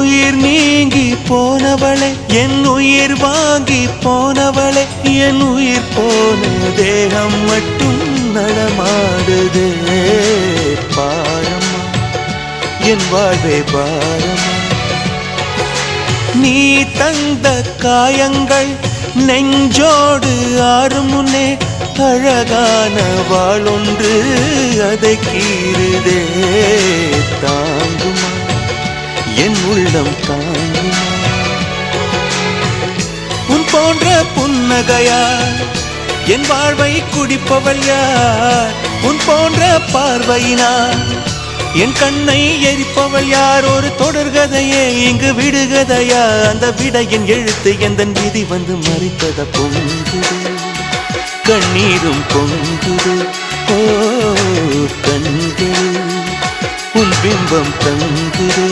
உயிர் நீங்கி போனவளே, என் உயிர் வாங்கி போனவளே, என் உயிர் போன தேகம் மட்டும் நடமாடுதே. பாரம்மா என் வாழ்வே பாரம்மா. நீ தந்த காயங்கள் நெஞ்சோடு ஆறும் முன்னே அழகான வாளொன்று அதை கீறுதே. தாங்குமா என் உள்ளம் தாங்குமா? உன் போன்ற புன்னகையார் என் வாழ்வை குடிப்பவள் யார்? உன் போன்ற பார்வையினார் என் கண்ணை எரிப்பவள் யார்? ஒரு தொடர்கதையே இங்கு விடுகதையா? அந்த விடையின் எழுத்து எந்தன் விதி வந்து மறித்தத பொங்குது, கண்ணீரும் பொங்குது. ஓ கண்கள் உன் பிம்பம் தங்குதே.